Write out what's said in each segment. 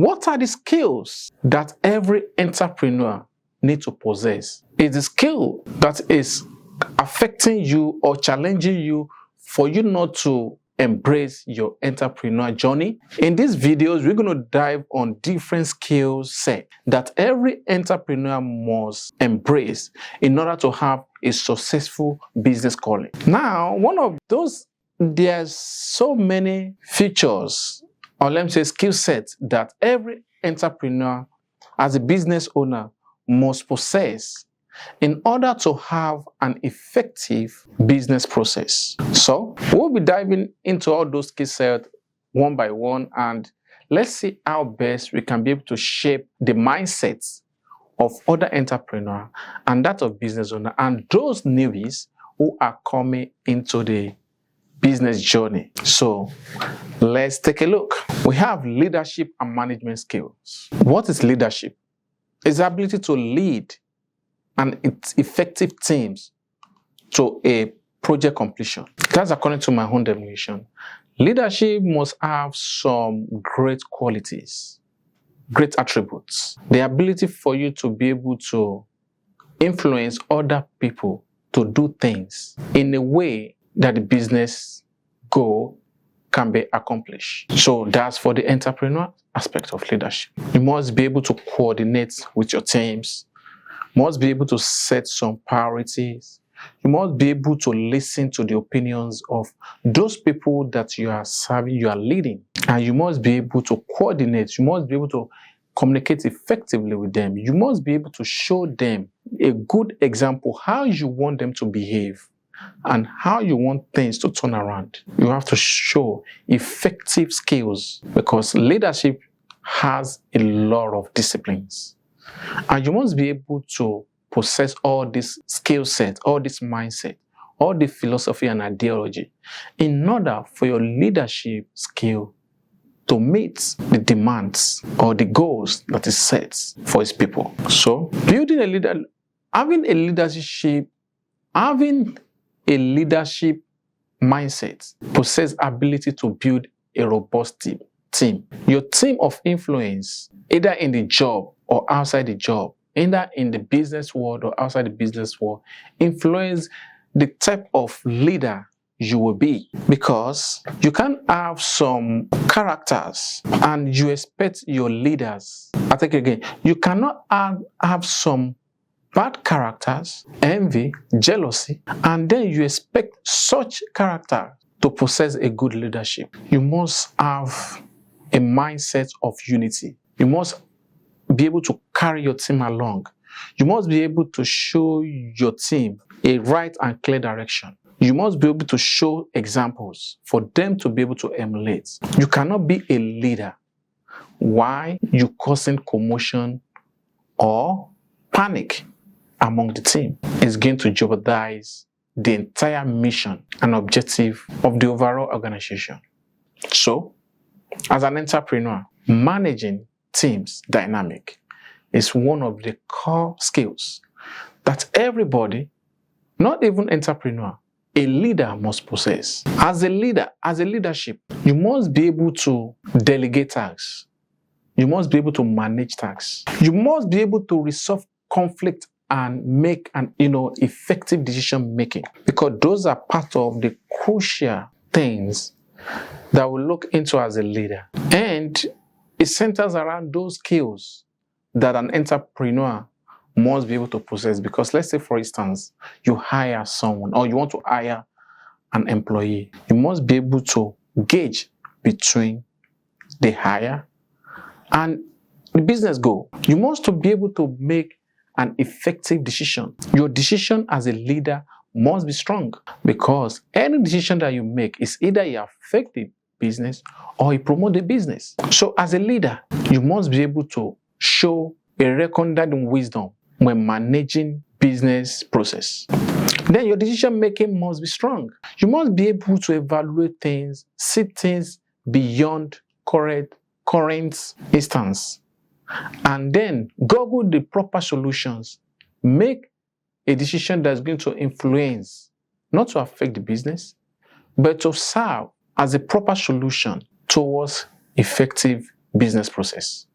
What are the skills that every entrepreneur needs to possess? It's the skill that is affecting you or challenging you for you not to embrace your entrepreneur journey. In these videos, we're going to dive on different skill sets that every entrepreneur must embrace in order to have a successful business calling. Now, one of those, there's so many features, or let me say skill sets, that every entrepreneur as a business owner must possess in order to have an effective business process. So we'll be diving into all those skill sets one by one, and let's see how best we can be able to shape the mindsets of other entrepreneurs and that of business owners and those newbies who are coming into the business journey. So let's take a look. We have leadership and management skills. What is leadership? It's the ability to lead and its effective teams to a project completion. That's according to my own definition. Leadership must have some great qualities, great attributes. The ability for you to be able to influence other people to do things in a way that the business goal can be accomplished. So that's for the entrepreneur aspect of leadership. You must be able to coordinate with your teams. Must be able to set some priorities. You must be able to listen to the opinions of those people that you are serving, you are leading. And you must be able to coordinate. You must be able to communicate effectively with them. You must be able to show them a good example, how you want them to behave and how you want things to turn around. You have to show effective skills because leadership has a lot of disciplines. And you must be able to possess all this skill set, all this mindset, all the philosophy and ideology in order for your leadership skill to meet the demands or the goals that is set for its people. So building a leader, having a leadership mindset, possess ability to build a robust team. Your team of influence, either in the job or outside the job, either in the business world or outside the business world, influence the type of leader you will be. Because you can have some characters and you expect your leaders, I think again, you cannot have some bad characters, envy, jealousy, and then you expect such character to possess a good leadership. You must have a mindset of unity. You must be able to carry your team along. You must be able to show your team a right and clear direction. You must be able to show examples for them to be able to emulate. You cannot be a leader while you causing commotion or panic among the team. It's going to jeopardize the entire mission and objective of the overall organization. So, as an entrepreneur, managing teams dynamic is one of the core skills that everybody, not even entrepreneur, a leader must possess. As a leader, as a leadership, you must be able to delegate tasks. You must be able to manage tasks. You must be able to resolve conflict and make an effective decision making, because those are part of the crucial things that we look into as a leader. And it centers around those skills that an entrepreneur must be able to possess. Because let's say, for instance, you hire someone or you want to hire an employee, you must be able to gauge between the hire and the business goal. You must be able to make an effective decision. Your decision as a leader must be strong, because any decision that you make is either you affect the business or you promote the business. So as a leader, you must be able to show a recondite wisdom when managing business process. Then your decision making must be strong. You must be able to evaluate things, see things beyond current instance, and then Google the proper solutions. Make a decision that's going to influence, not to affect the business, but to serve as a proper solution towards effective business process.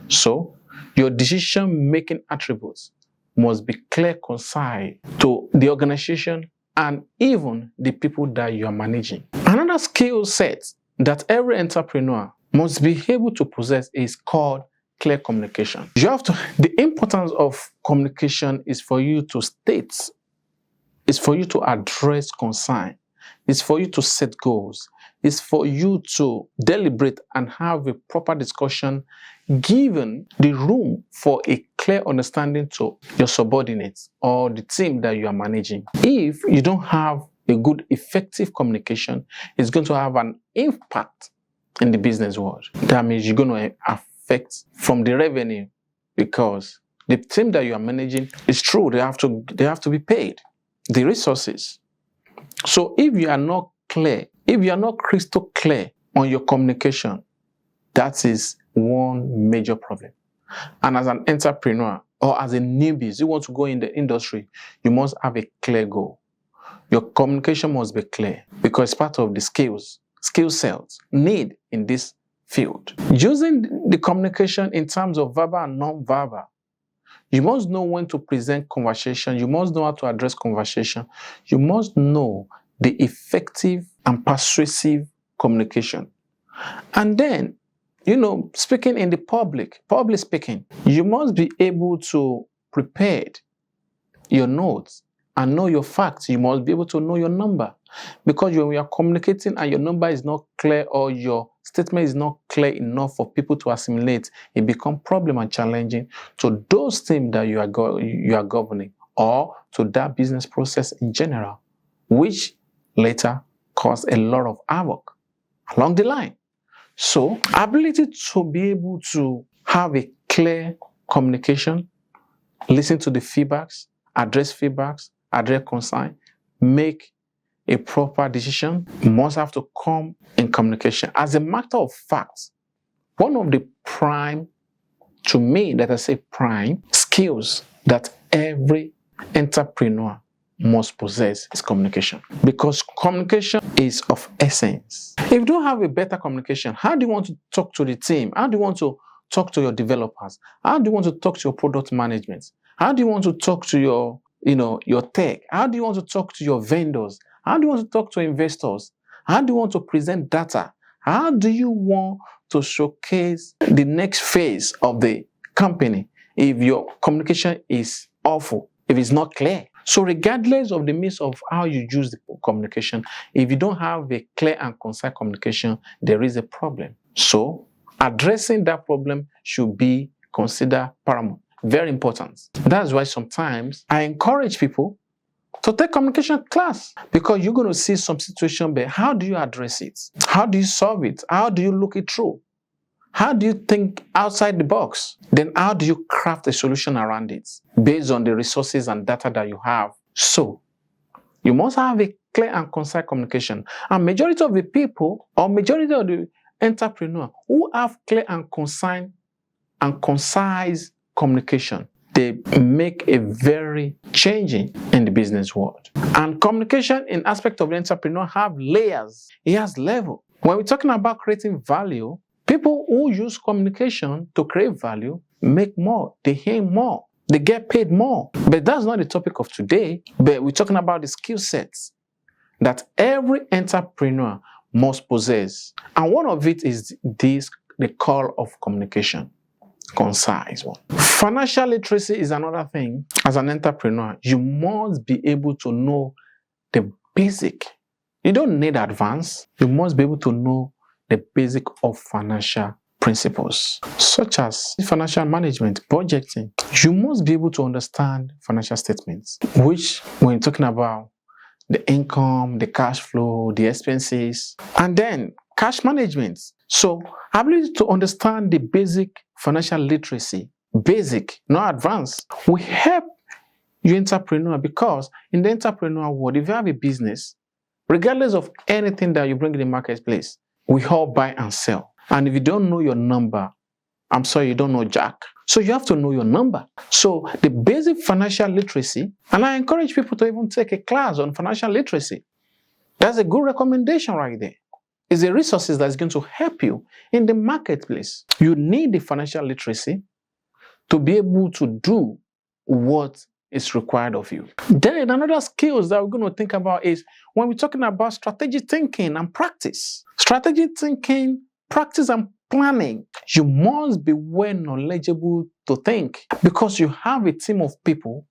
So, your decision-making attributes must be clear, concise to the organization and even the people that you are managing. Another skill set that every entrepreneur must be able to possess is called clear communication. The importance of communication is for you to state, is for you to address concern, is for you to set goals, is for you to deliberate and have a proper discussion, given the room for a clear understanding to your subordinates or the team that you are managing. If you don't have a good, effective communication, it's going to have an impact in the business world. That means you're going to affect from the revenue, because the team that you are managing is true, they have to be paid the resources. So if you are not clear, if you are not crystal clear on your communication, that is one major problem. And as an entrepreneur or as a newbie, you want to go in the industry, you must have a clear goal. Your communication must be clear, because it's part of the skill sets need in this field. Using the communication in terms of verbal and non-verbal, you must know when to present conversation. You must know how to address conversation. You must know the effective and persuasive communication. And then, speaking in the public speaking, you must be able to prepare your notes and know your facts. You must be able to know your number, because when we are communicating and your number is not clear or your statement is not clear enough for people to assimilate, it becomes problem and challenging to those teams that you are governing, or to that business process in general, which later cause a lot of havoc along the line. So, ability to be able to have a clear communication, listen to the feedbacks, address concern, make a proper decision, must have to come in communication. As a matter of fact, one of the prime skills that every entrepreneur must possess is communication, because communication is of essence. If you don't have a better communication, how do you want to talk to the team? How do you want to talk to your developers? How do you want to talk to your product management? How do you want to talk to your tech? How do you want to talk to your vendors? How do you want to talk to investors? How do you want to present data? How do you want to showcase the next phase of the company if your communication is awful, if it's not clear? So regardless of the means of how you use the communication, if you don't have a clear and concise communication, there is a problem. So addressing that problem should be considered paramount, very important. That's why sometimes I encourage people to take communication class, because you're going to see some situation, but how do you address it? How do you solve it? How do you look it through? How do you think outside the box? Then how do you craft a solution around it based on the resources and data that you have? So you must have a clear and concise communication. And majority of the people, or majority of the entrepreneurs who have clear and concise communication, they make a very changing in the business world. And communication in aspect of the entrepreneur have layers. It has level. When we're talking about creating value, people who use communication to create value make more, they earn more, they get paid more. But that's not the topic of today, but we're talking about the skill sets that every entrepreneur must possess. And one of it is the call of communication. Concise one. Financial literacy is another thing. As an entrepreneur, you must be able to know the basic. You don't need advanced. You must be able to know the basic of financial principles, such as financial management, budgeting. You must be able to understand financial statements, which when you're talking about the income, the cash flow, the expenses, and then cash management. So, ability to understand the basic financial literacy, basic, not advanced, will help you entrepreneur, because in the entrepreneur world, if you have a business, regardless of anything that you bring in the marketplace, we all buy and sell. And if you don't know your number, I'm sorry, you don't know jack. So you have to know your number. So the basic financial literacy, and I encourage people to even take a class on financial literacy. That's a good recommendation right there. It's the resources that's going to help you in the marketplace. You need the financial literacy to be able to do what is required of you. Then another skills that we're going to think about is when we're talking about strategic thinking and practice. Strategic thinking, practice, and planning. You must be well knowledgeable to think, because you have a team of people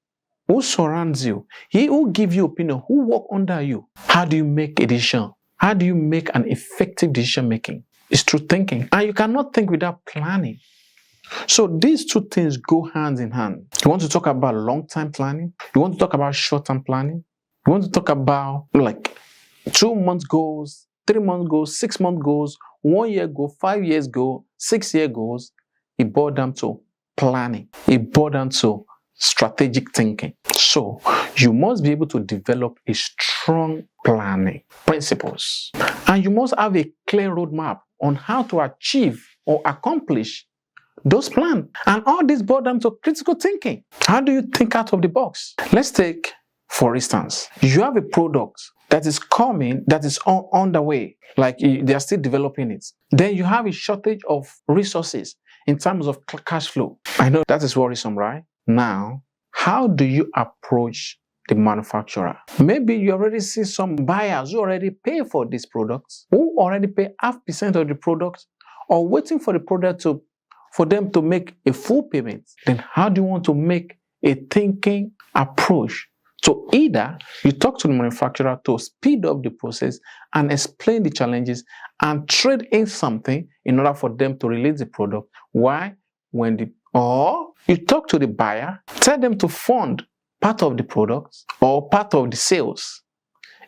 who surrounds you. He will give you opinion, who work under you. How do you make a decision? How do you make an effective decision making? It's through thinking. And you cannot think without planning. So these two things go hand in hand. You want to talk about long-term planning? You want to talk about short-term planning? You want to talk about like 2 months goals, 3 months goals, 6 month goals, 1 year goal, 5 years goal, 6 year goals? It boiled down to planning. It boiled down to strategic thinking. So you must be able to develop a strong planning principles, and you must have a clear roadmap on how to achieve or accomplish those plans. And all this boils down to critical thinking. How do you think out of the box? Let's take, for instance, you have a product that is coming, that is on the way, like they are still developing it. Then you have a shortage of resources in terms of cash flow. I know that is worrisome, right? Now, how do you approach the manufacturer? Maybe you already see some buyers who already pay for these products, who already pay 0.5% of the product, or waiting for the product for them to make a full payment. Then how do you want to make a thinking approach to either you talk to the manufacturer to speed up the process and explain the challenges and trade in something in order for them to release the product? Why? Or you talk to the buyer, tell them to fund part of the product or part of the sales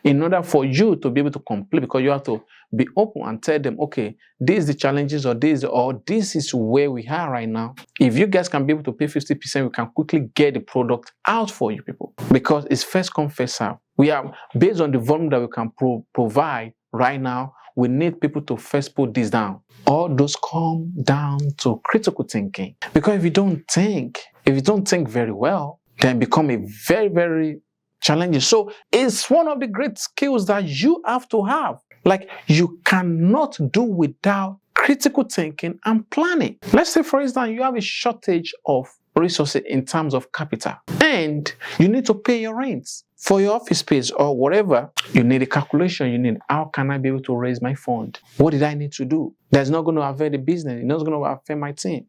in order for you to be able to complete, because you have to be open and tell them, okay, these are the challenges, or this is where we are right now. If you guys can be able to pay 50%, we can quickly get the product out for you people, because it's first come, first serve. We are based on the volume that we can provide right now. We need people to first put this down. All those come down to critical thinking, because if you don't think very well, then become a very, very challenging. So it's one of the great skills that you have to have. Like, you cannot do without critical thinking and planning. Let's say, for instance, you have a shortage of resources in terms of capital, and you need to pay your rents for your office space or whatever. You need a calculation. You need, how can I be able to raise my fund? What did I need to do? That's not going to affect the business. It's not going to affect my team.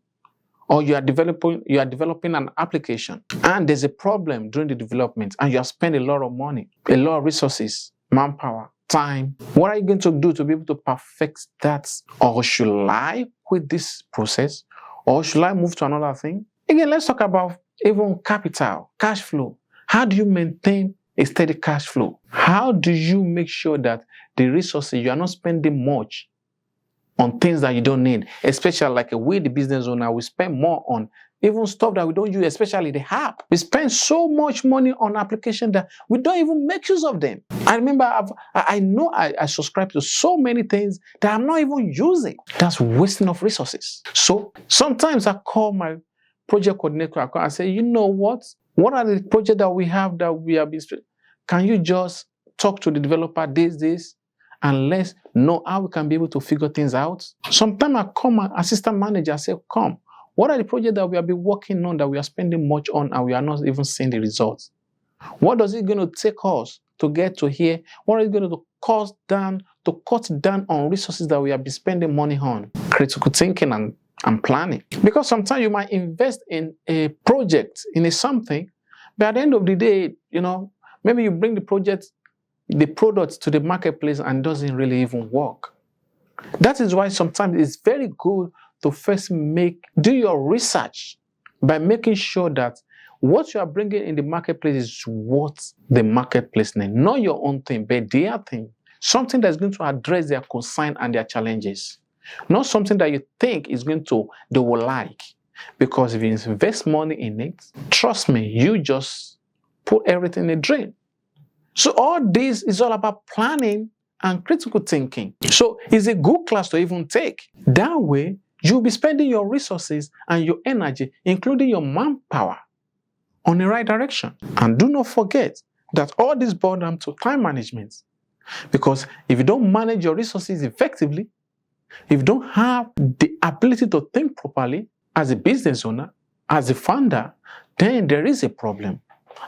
Or you are developing an application, and there's a problem during the development, and you have spent a lot of money, a lot of resources, manpower, time. What are you going to do to be able to perfect that? Or should I quit this process? Or should I move to another thing? Again, let's talk about even capital, cash flow. How do you maintain a steady cash flow? How do you make sure that the resources, you are not spending much on things that you don't need? Especially like we, the business owner, we spend more on even stuff that we don't use, especially the app. We spend so much money on applications that we don't even make use of them. I remember, I know I subscribe to so many things that I'm not even using. That's wasting of resources. So sometimes I call my project coordinator and say, you know what? What are the projects that we have that we have been? Can you just talk to the developer this, and let's know how we can be able to figure things out? Sometimes I call my assistant manager and say, come, what are the projects that we have been working on that we are spending much on and we are not even seeing the results? What is it going to take us to get to here? What is it going to cut down on resources that we have been spending money on? Critical thinking and planning. Because sometimes you might invest in a project, in something, but at the end of the day, maybe you bring the product to the marketplace and doesn't really even work. That is why sometimes it's very good to first do your research by making sure that what you are bringing in the marketplace is what the marketplace needs, not your own thing, but their thing. Something that's going to address their concern and their challenges. Not something that you think they will like. Because if you invest money in it, trust me, you just put everything in a drain. So all this is all about planning and critical thinking. So it's a good class to even take. That way, you'll be spending your resources and your energy, including your manpower, on the right direction. And do not forget that all this boils down to time management. Because if you don't manage your resources effectively, if you don't have the ability to think properly as a business owner, as a founder, then there is a problem.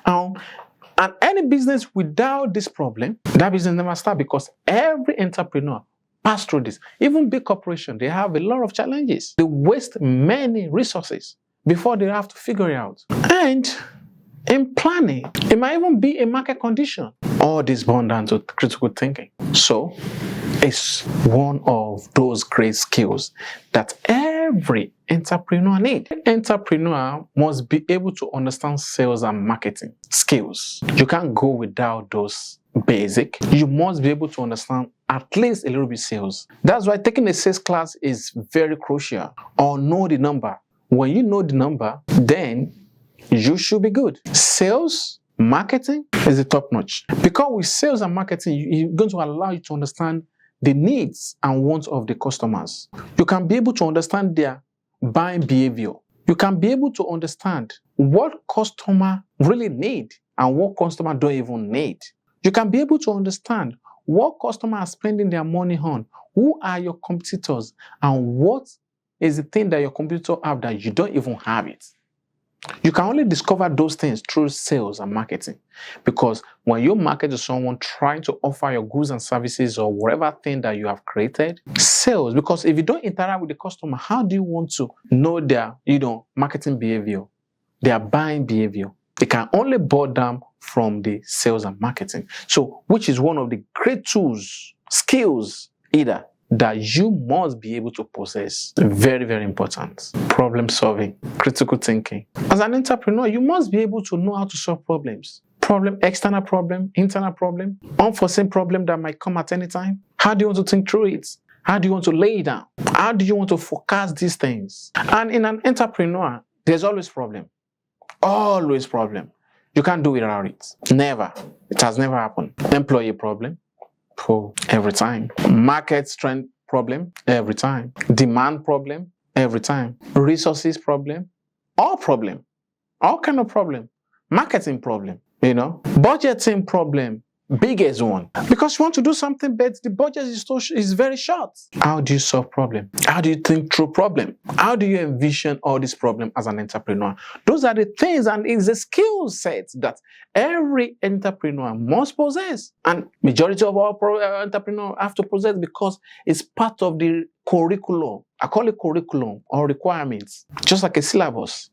And any business without this problem, that business never starts, because every entrepreneur pass through this. Even big corporations, they have a lot of challenges. They waste many resources before they have to figure it out. And in planning, it might even be a market condition. All this boils down to critical thinking. So it's one of those great skills that every entrepreneur needs. Entrepreneur must be able to understand sales and marketing skills. You can't go without those basic. You must be able to understand at least a little bit sales. That's why taking a sales class is very crucial. Or know the number. When you know the number, then you should be good. Sales, marketing is the top notch. Because with sales and marketing, it's going to allow you to understand the needs and wants of the customers. You can be able to understand their buying behavior. You can be able to understand what customer really need and what customer don't even need. You can be able to understand what customers are spending their money on, who are your competitors, and what is the thing that your competitor have that you don't even have it. You can only discover those things through sales and marketing. Because when you market to someone trying to offer your goods and services or whatever thing that you have created, sales, because if you don't interact with the customer, how do you want to know their, marketing behavior, their buying behavior? It can only boil down from the sales and marketing. So, which is one of the great tools, skills, either that you must be able to possess. Very, very important. Problem solving, critical thinking. As an entrepreneur, you must be able to know how to solve problems. External problem, internal problem, unforeseen problem that might come at any time. How do you want to think through it? How do you want to lay it down? How do you want to forecast these things? And in an entrepreneur, there's always problem. Always problem. You can't do without it. Never. It has never happened. Employee problem. Every time. Market strength problem, every time. Demand problem, every time. Resources problem, all kind of problem. Marketing problem, budgeting problem, biggest one. Because you want to do something, but the budget is very short. How do you solve problem? How do you think through problem? How do you envision all these problems as an entrepreneur? Those are the things, and it's a skill set that every entrepreneur must possess. And majority of all entrepreneurs have to possess because it's part of the curriculum. I call it curriculum or requirements. Just like a syllabus.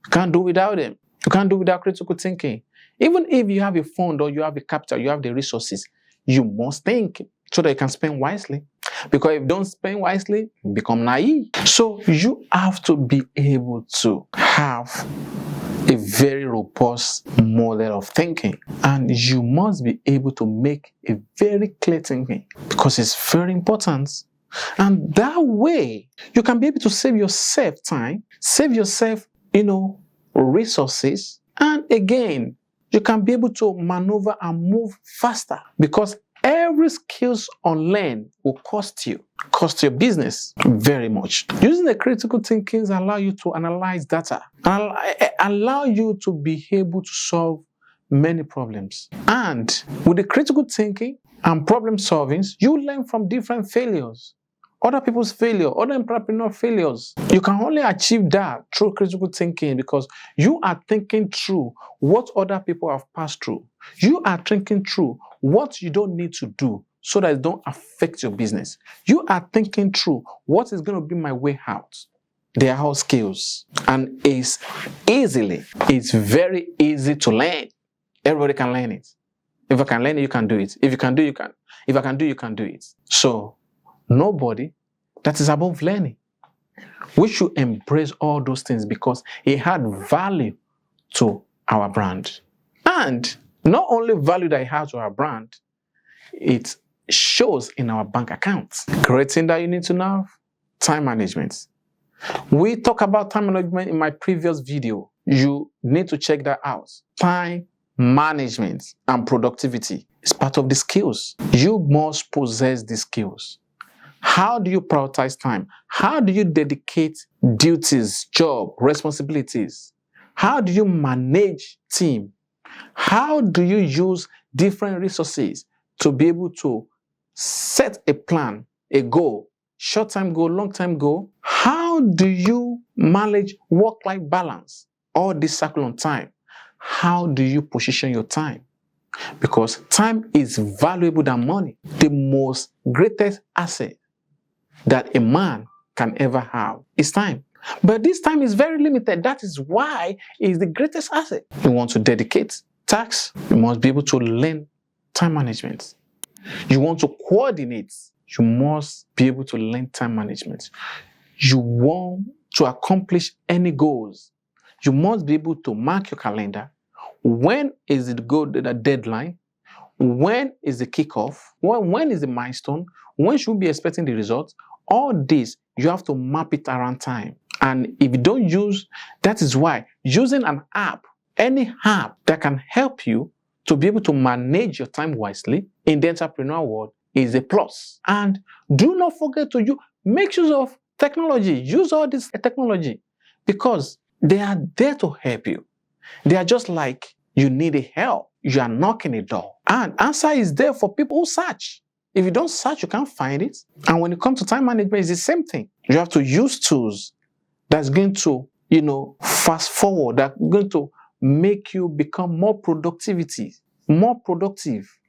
You can't do without them. You can't do without critical thinking. Even if you have a fund or you have a capital, you have the resources, you must think so that you can spend wisely. Because if you don't spend wisely, you become naive. So you have to be able to have a very robust model of thinking. And you must be able to make a very clear thinking because it's very important. And that way, you can be able to save yourself time, save yourself, resources. And again, you can be able to maneuver and move faster because every skills unlearned will cost your business very much. Using the critical thinking allow you to analyze data, allow you to be able to solve many problems. And with the critical thinking and problem solving, you learn from different failures. Other people's failure, other entrepreneur failures. You can only achieve that through critical thinking because you are thinking through what other people have passed through. You are thinking through what you don't need to do so that it don't affect your business. You are thinking through what is going to be my way out. They are all skills and it's very easy to learn. Everybody can learn it. If I can learn it, you can do it. If you can do it, you can. If I can do it, you can do it. So, nobody that is above learning. We should embrace all those things because it had value to our brand. And not only value that it has to our brand, it shows in our bank accounts. Great thing that you need to know, time management. We talk about time management in my previous video. You need to check that out. Time management and productivity is part of the skills. You must possess these skills. How do you prioritize time? How do you dedicate duties, job, responsibilities? How do you manage team? How do you use different resources to be able to set a plan, a goal, short-term goal, long-term goal? How do you manage work-life balance? All this cycle on time. How do you position your time? Because time is valuable than money. The most greatest asset that a man can ever have is time. But this time is very limited. That is why it is the greatest asset. You want to dedicate tasks, you must be able to learn time management. You want to coordinate, you must be able to learn time management. You want to accomplish any goals, you must be able to mark your calendar. When is the goal, the deadline? When is the kickoff? When is the milestone? When should we be expecting the results? All this, you have to map it around time. And if you don't use, that is why using an app, any app that can help you to be able to manage your time wisely in the entrepreneurial world is a plus. And do not forget to make use of technology. Use all this technology because they are there to help you. They are just like you need a help. You are knocking a door. And answer is there for people who search. If you don't search, you can't find it. And when it comes to time management, it's the same thing. You have to use tools that's going to, fast forward, that's going to make you become more productive.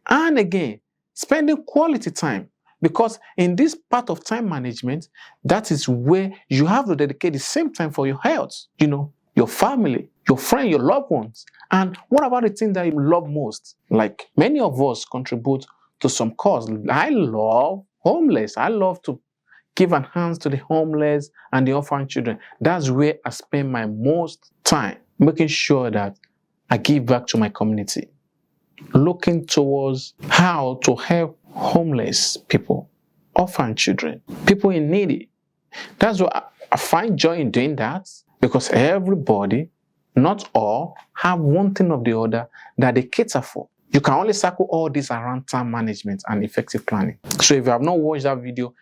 And again, spending quality time. Because in this part of time management, that is where you have to dedicate the same time for your health, your family, your friend, your loved ones. And what about the thing that you love most? Like many of us contribute to some cause. I love homeless. I love to give an hand to the homeless and the orphan children. That's where I spend my most time, making sure that I give back to my community, looking towards how to help homeless people, orphan children, people in need. That's why I find joy in doing that, because everybody, not all, have one thing or the other that they cater for. You can only circle all this around time management and effective planning. So if you have not watched that video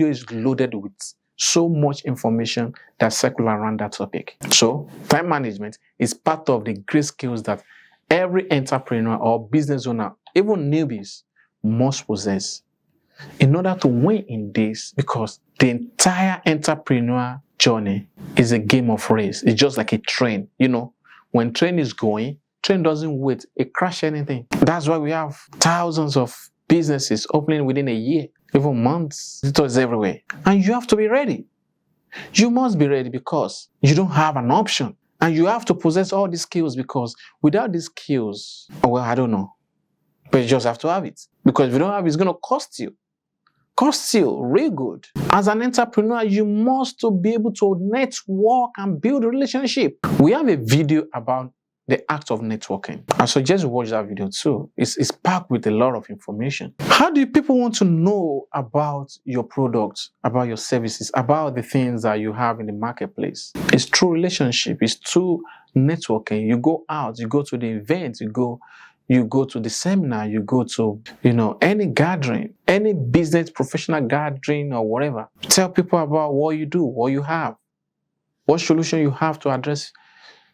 is loaded with so much information that circle around that topic. So time management is part of the great skills that every entrepreneur or business owner, even newbies, must possess in order to win in this, because the entire entrepreneur journey is a game of race. It's just like a train. When train is going, train doesn't wait, it crashes anything. That's why we have thousands of businesses opening within a year, even months. It is everywhere. And you have to be ready. You must be ready because you don't have an option. And you have to possess all these skills, because without these skills, I don't know. But you just have to have it. Because if you don't have it, it's going to cost you. Cost you real good. As an entrepreneur, you must be able to network and build a relationship. We have a video about the act of networking. I suggest you watch that video too. It's packed with a lot of information. How do people want to know about your products, about your services, about the things that you have in the marketplace? It's through relationship. It's through networking. You go out, you go to the events, you go to the seminar, you go to, any gathering, any business professional gathering or whatever. Tell people about what you do, what you have, what solution you have to address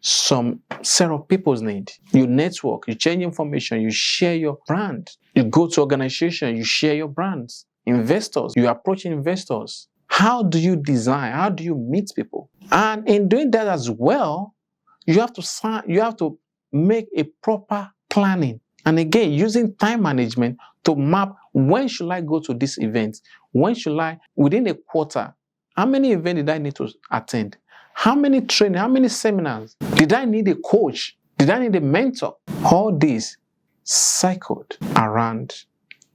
some set of people's need. You network, you change information, you share your brand. You go to organization, you share your brands. Investors, you approach investors. How do you design? How do you meet people? And in doing that as well, you have to make a proper planning. And again, using time management to map, when should I go to this event? When should I, within a quarter, how many events did I need to attend? How many training, how many seminars? Did I need a coach? Did I need a mentor? All this cycled around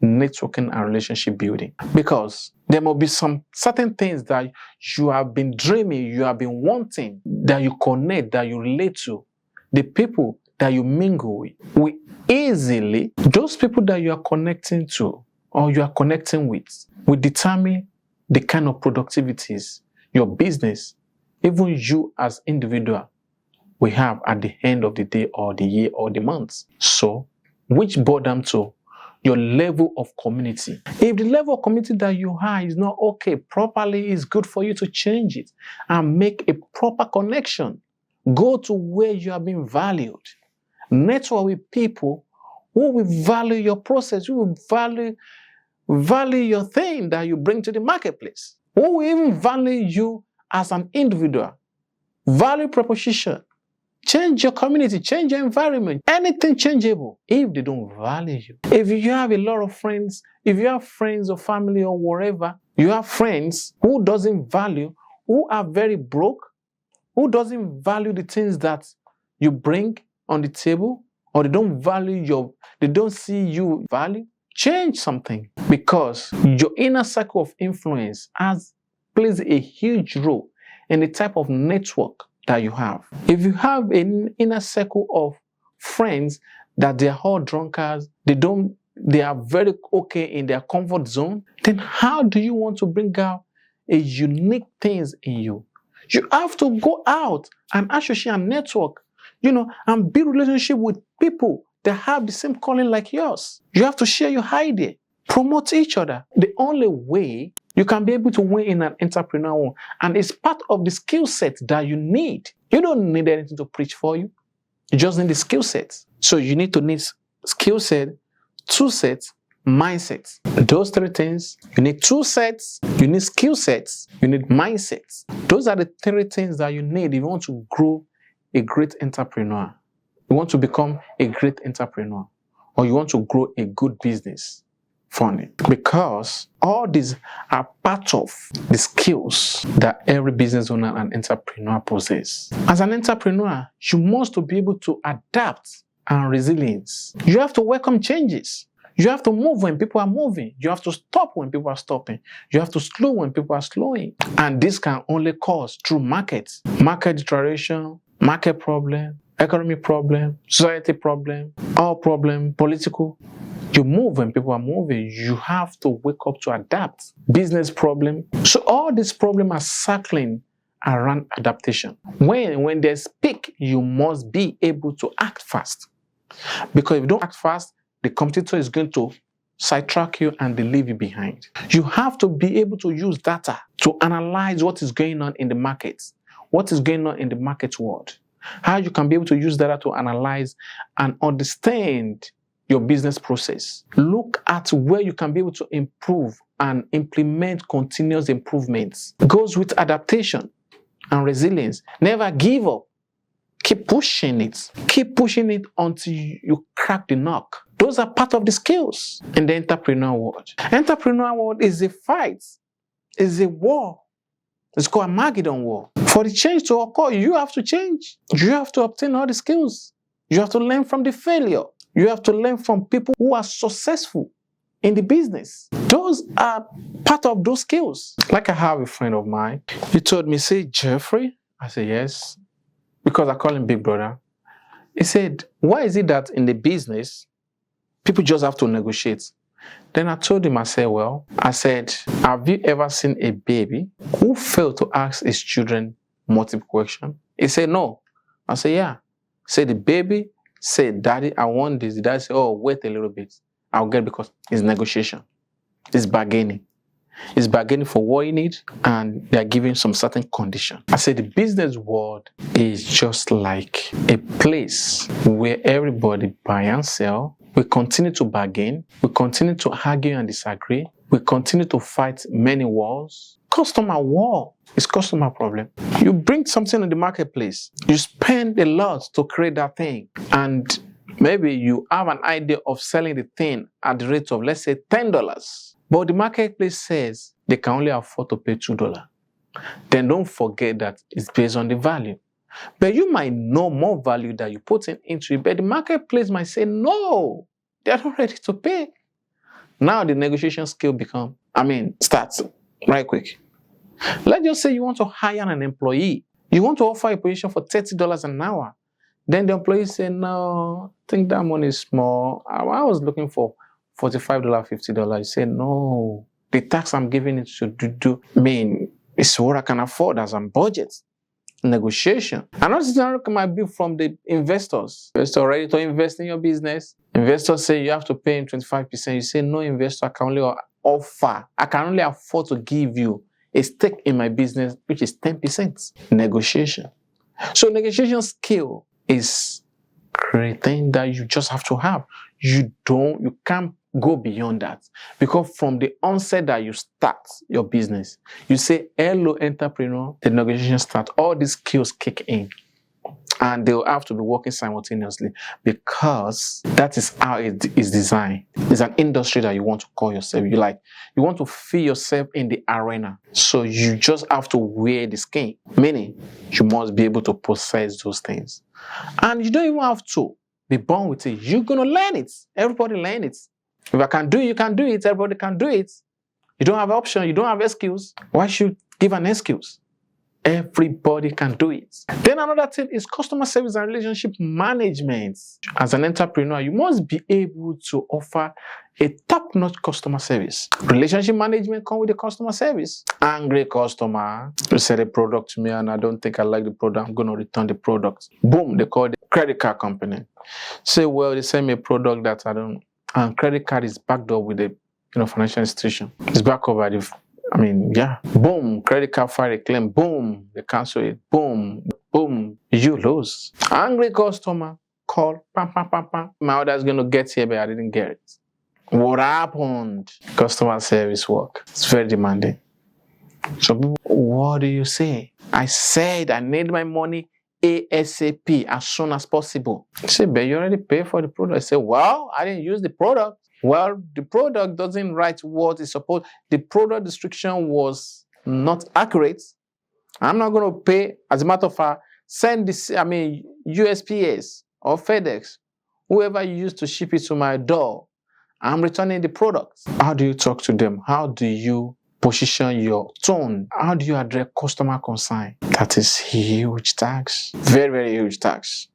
networking and relationship building. Because there will be some certain things that you have been dreaming, you have been wanting, that you connect, that you relate to. The people that you mingle with will easily, those people that you are connecting to or you are connecting with, will determine the kind of productivities your business, even you as individual, we have at the end of the day or the year or the month. So, which boils down to your level of community. If the level of community that you have is not okay properly, it's good for you to change it and make a proper connection. Go to where you are being valued. Network with people who will value your process, who will value your thing that you bring to the marketplace, who will even value you as an individual. Value proposition. Change your community, change your environment, anything changeable if they don't value you. If you have a lot of friends, if you have friends or family or whatever, you have friends who doesn't value, who are very broke, who doesn't value the things that you bring on the table, or they don't see you value, change something, because your inner circle of influence plays a huge role in the type of network that you have. If you have an inner circle of friends that they are all drunkards, they are very okay in their comfort zone, then how do you want to bring out a unique things in you? You have to go out and associate and network, and build relationship with people that have the same calling like yours. You have to share your idea, promote each other. The only way you can be able to win in an entrepreneurial world, and it's part of the skill set that you need. You don't need anything to preach for you. You just need the skill set. So you need to need skill set, tool sets, mindsets. Those three things, you need tool sets, you need skill sets, you need mindsets. Those are the three things that you need if you want to grow a great entrepreneur. You want to become a great entrepreneur, or you want to grow a good business. Funny, because all these are part of the skills that every business owner and entrepreneur possess. As an entrepreneur, you must be able to adapt and resilience. You have to welcome changes. You have to move when people are moving. You have to stop when people are stopping. You have to slow when people are slowing. And this can only cause through market deterioration, market problem, economic problem, society problem, all problem, political. You move when people are moving. You have to wake up to adapt. Business problem. So all these problems are circling around adaptation. When there's peak, you must be able to act fast. Because if you don't act fast, the competitor is going to sidetrack you and they leave you behind. You have to be able to use data to analyze what is going on in the market, what is going on in the market world. How you can be able to use data to analyze and understand your business process. Look at where you can be able to improve and implement continuous improvements. It goes with adaptation and resilience. Never give up. Keep pushing it. Keep pushing it until you crack the nut. Those are part of the skills in the entrepreneurial world. Entrepreneurial world is a fight. It's a war. It's called a Armageddon war. For the change to occur, you have to change. You have to obtain all the skills. You have to learn from the failure. You have to learn from people who are successful in the business. Those are part of those skills. Like I have a friend of mine. He told me, say, Jeffrey? I said, yes. Because I call him Big Brother. He said, why is it that in the business, people just have to negotiate? Then I told him, I said, have you ever seen a baby who failed to ask his children multiple questions? He said, no. I said, yeah. Say the baby said, Daddy, I want this. The daddy said, oh, wait a little bit. I'll get it, because it's negotiation. It's bargaining. It's bargaining for what you need, and they're giving some certain condition. I said the business world is just like a place where everybody buy and sell. We continue to bargain. We continue to argue and disagree. We continue to fight many wars. Customer war is customer problem. You bring something in the marketplace. You spend a lot to create that thing. And maybe you have an idea of selling the thing at the rate of, let's say, $10. But the marketplace says they can only afford to pay $2. Then don't forget that it's based on the value. But you might know more value that you put into it, but the marketplace might say, no, they're not ready to pay. Now the negotiation skill starts right quick. Let's just say you want to hire an employee. You want to offer a position for $30 an hour. Then the employee say, no, I think that money is small. I was looking for $45, $50. You say, no, the tax I'm giving it should do. It's what I can afford as a budget. Negotiation. Another scenario might be from the investors. Investor ready to invest in your business. Investors say you have to pay him 25%. You say, no, investor, I can only afford to give you a stake in my business, which is 10%. Negotiation. So negotiation skill is great thing that you just have to have. you can't go beyond that. Because from the onset that you start your business, you say, hello, entrepreneur, the negotiation starts, all these skills kick in. And they'll have to be working simultaneously because that is how it is designed. It's an industry that you want to call yourself. You want to feel yourself in the arena. So you just have to wear the skin, meaning you must be able to possess those things. And you don't even have to be born with it. You're going to learn it. Everybody learn it. If I can do it, you can do it. Everybody can do it. You don't have an option. You don't have excuse. Why should you give an excuse? Everybody can do it. Then another thing is customer service and relationship management. As an entrepreneur, you must be able to offer a top-notch customer service. Relationship management comes with the customer service. Angry customer, you sell a product to me and I don't think I like the product, I'm going to return the product. Boom, they call the credit card company. Say, well, they send me a product that I don't, and credit card is backed up with a financial institution. It's backed up by boom, credit card file a claim, boom, they cancel it, boom, boom, you lose. Angry customer, call, pam, pam, pam, pam. My order is going to get here, but I didn't get it. What happened? Customer service work. It's very demanding. So people, what do you say? I said I need my money ASAP, as soon as possible. I say, but you already paid for the product. I say, well, I didn't use the product. Well, the product doesn't write what it's supposed. The product description was not accurate. I'm not going to pay. As a matter of fact, send this, USPS or FedEx, whoever you use to ship it to my door, I'm returning the product. How do you talk to them? How do you position your tone? How do you address customer concern? That is huge tax. Very, very huge tax.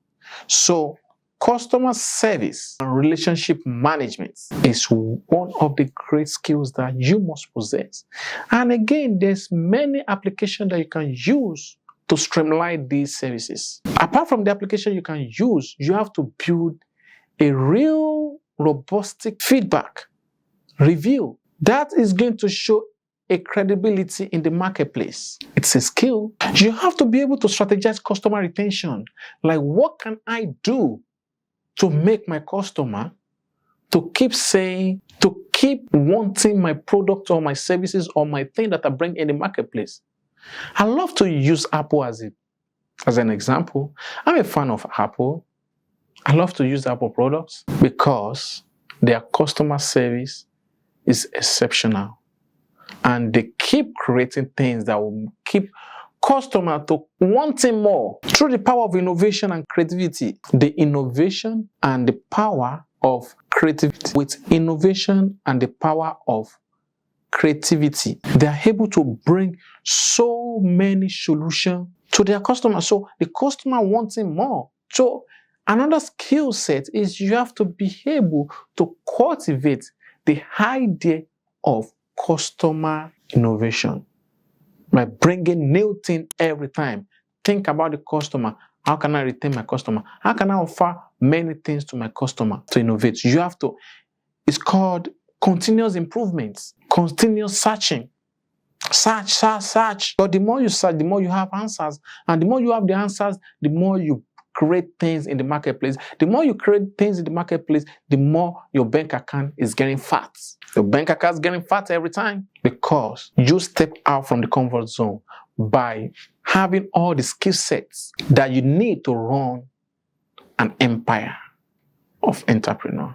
So, customer service and relationship management is one of the great skills that you must possess. And again, there's many applications that you can use to streamline these services. Apart from the application you can use, you have to build a real robust feedback review that is going to show a credibility in the marketplace. It's a skill. You have to be able to strategize customer retention. Like, what can I do to make my customer to keep wanting my product or my services or my thing that I bring in the marketplace? I love to use Apple as an example. I'm a fan of Apple. I love to use Apple products because their customer service is exceptional. And they keep creating things that will keep customer to wanting more through the power of innovation and creativity. The innovation and the power of creativity. With innovation and the power of creativity, they are able to bring so many solutions to their customers. So the customer wanting more. So another skill set is you have to be able to cultivate the idea of customer innovation. By bringing new things every time. Think about the customer. How can I retain my customer? How can I offer many things to my customer to innovate? You have to, it's called continuous improvements, continuous searching. Search. But the more you search, the more you have answers. And the more you have the answers, the more you create things in the marketplace. The more you create things in the marketplace, the more your bank account is getting fat. Your bank account is getting fat every time because you step out from the comfort zone by having all the skill sets that you need to run an empire of entrepreneur.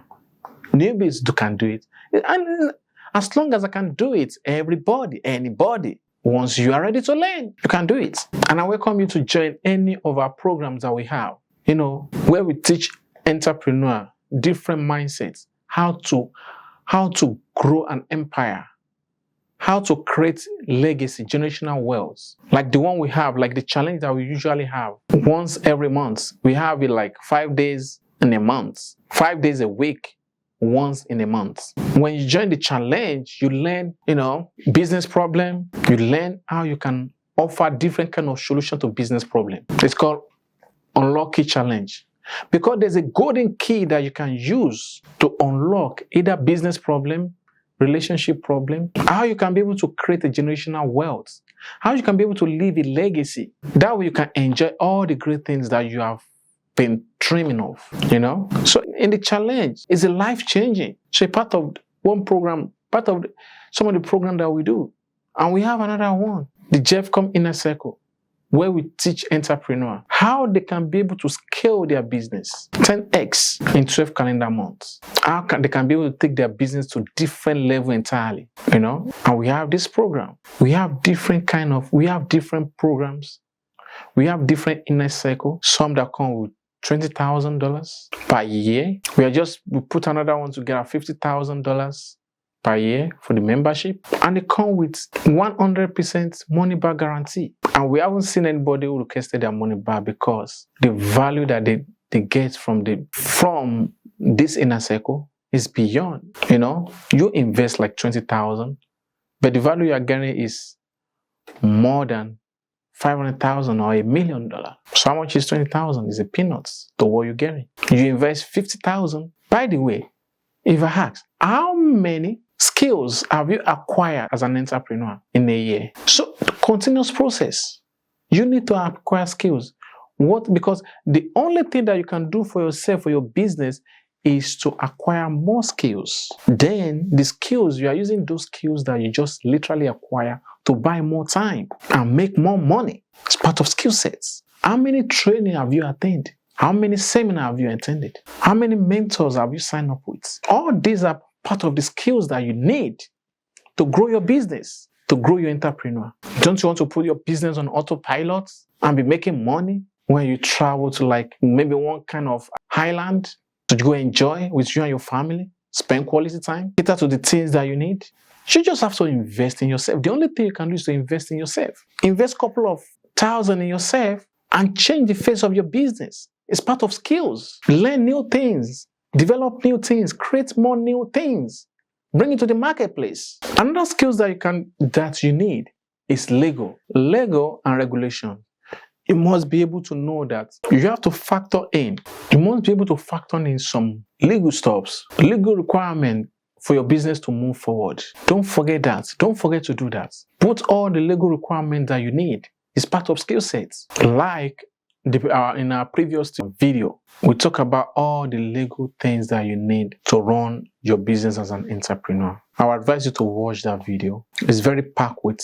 Newbies can do it. And as long as I can do it, anybody, once you are ready to learn, you can do it. And I welcome you to join any of our programs that we have, where we teach entrepreneur different mindsets, how to grow an empire, how to create legacy, generational wealth. Like the one we have, like the challenge that we usually have once every month. We have it like 5 days in a month, 5 days a week, once in a month. When you join the challenge, you learn, business problem. You learn how you can offer different kind of solution to business problem. It's called Unlock Key Challenge. Because there's a golden key that you can use to unlock either business problem, relationship problem, how you can be able to create a generational wealth, how you can be able to leave a legacy. That way you can enjoy all the great things that you have been dreaming of, you know. So in the challenge, it's a life-changing. So part of one program, part of some of the program that we do. And we have another one, the 𝐉𝐞𝐼R Inner Circle, where we teach entrepreneurs how they can be able to scale their business 10x in 12 calendar months. How they can be able to take their business to different level entirely, you know. And we have this program. We have different programs. We have different inner circle. Some that come with $20,000 per year. We put another one together, $50,000 per year for the membership, and they come with 100% money back guarantee. And we haven't seen anybody who requested their money back because the value that they get from this inner circle is beyond. You know, you invest like 20,000, but the value you are getting is more than 500,000 or $1 million. So how much is 20,000? Is a peanuts to what you're getting. You invest 50,000. By the way, if I ask, how many skills have you acquired as an entrepreneur in a year? So continuous process. You need to acquire skills. Because the only thing that you can do for yourself, for your business, is to acquire more skills. Then the skills, you are using those skills that you just literally acquire to buy more time and make more money. It's part of skill sets. How many training have you attended? How many seminars have you attended? How many mentors have you signed up with? All these are part of the skills that you need to grow your business, to grow your entrepreneur. Don't you want to put your business on autopilot and be making money when you travel to like maybe one kind of island to go enjoy with you and your family, spend quality time, cater to the things that you need? You just have to invest in yourself. The only thing you can do is to invest in yourself. Invest a couple of thousand in yourself and change the face of your business. It's part of skills. Learn new things, develop new things, create more new things, bring it to the marketplace. Another skills that you need is Lego and regulation. You must be able to know that you have to factor in. You must be able to factor in some legal stops, legal requirement for your business to move forward. Don't forget that. Don't forget to do that. Put all the legal requirements that you need. It's part of skill sets. Like in our previous video, we talk about all the legal things that you need to run your business as an entrepreneur. I would advise you to watch that video. It's very packed with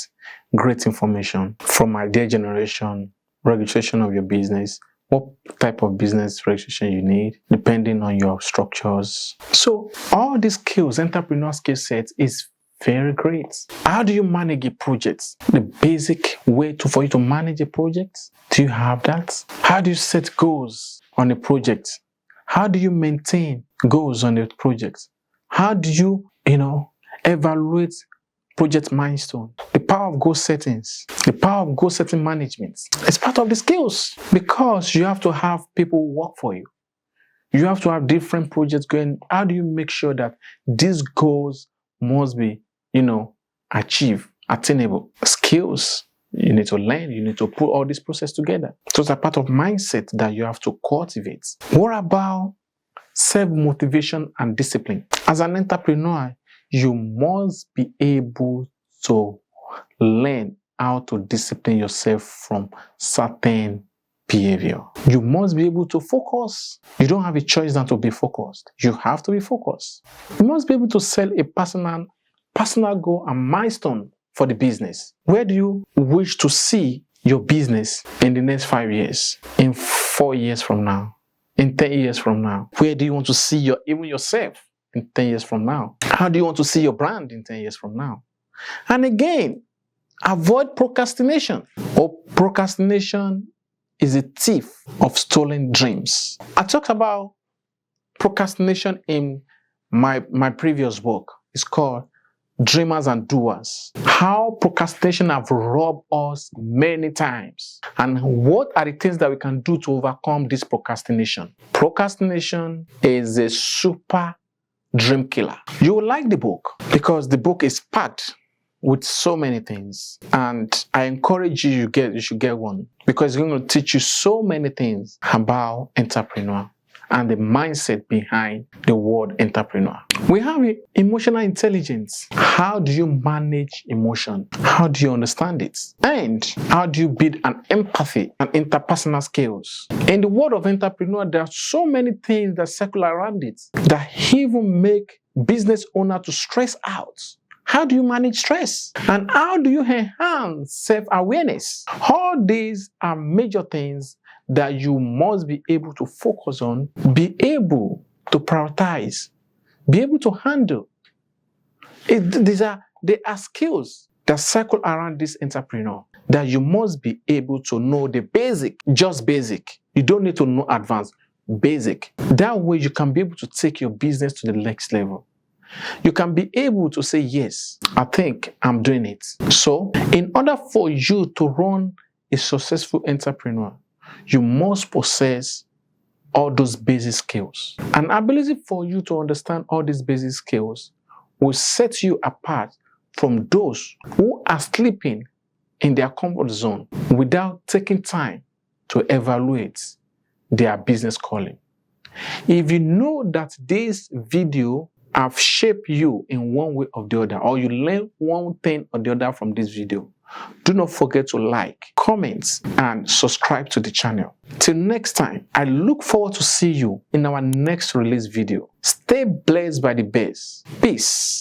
great information from idea generation, registration of your business, what type of business registration you need, depending on your structures. So all these skills, entrepreneur skill sets, is very great. How do you manage a project? The basic way for you to manage a project, do you have that? How do you set goals on a project? How do you maintain goals on a project? How do you, evaluate project milestone? The power of goal settings, the power of goal setting management. It's part of the skills because you have to have people work for you. You have to have different projects going. How do you make sure that these goals must be, attainable? Skills. You need to learn. You need to put all this process together. So it's a part of mindset that you have to cultivate. What about self-motivation and discipline? As an entrepreneur, you must be able to learn how to discipline yourself from certain behavior. You must be able to focus. You don't have a choice than to be focused. You have to be focused. You must be able to set a personal goal and milestone for the business. Where do you wish to see your business in the next 5 years, in 4 years from now, in 10 years from now? Where do you want to see yourself in 10 years from now? How do you want to see your brand in 10 years from now? And again, avoid procrastination. Procrastination is a thief of stolen dreams. I talked about procrastination in my previous book. It's called Dreamers and Doers. How procrastination have robbed us many times. And what are the things that we can do to overcome this procrastination? Procrastination is a super dream killer. You will like the book because the book is packed with so many things. And I encourage you should get one because it's going to teach you so many things about entrepreneur, and the mindset behind the word entrepreneur. We have emotional intelligence. How do you manage emotion? How do you understand it? And how do you build an empathy and interpersonal skills? In the world of entrepreneur, there are so many things that circle around it that even make business owner to stress out. How do you manage stress? And how do you enhance self-awareness? All these are major things that you must be able to focus on, be able to prioritize, be able to handle. They are skills that circle around this entrepreneur that you must be able to know the basic, just basic. You don't need to know advanced, basic. That way you can be able to take your business to the next level. You can be able to say, yes, I think I'm doing it. So, in order for you to run a successful entrepreneur, you must possess all those basic skills. An ability for you to understand all these basic skills will set you apart from those who are sleeping in their comfort zone without taking time to evaluate their business calling. If you know that this video have shaped you in one way or the other, or you learn one thing or the other from this video, do not forget to like, comment, and subscribe to the channel. Till next time, I look forward to see you in our next release video. Stay blessed by the best. Peace.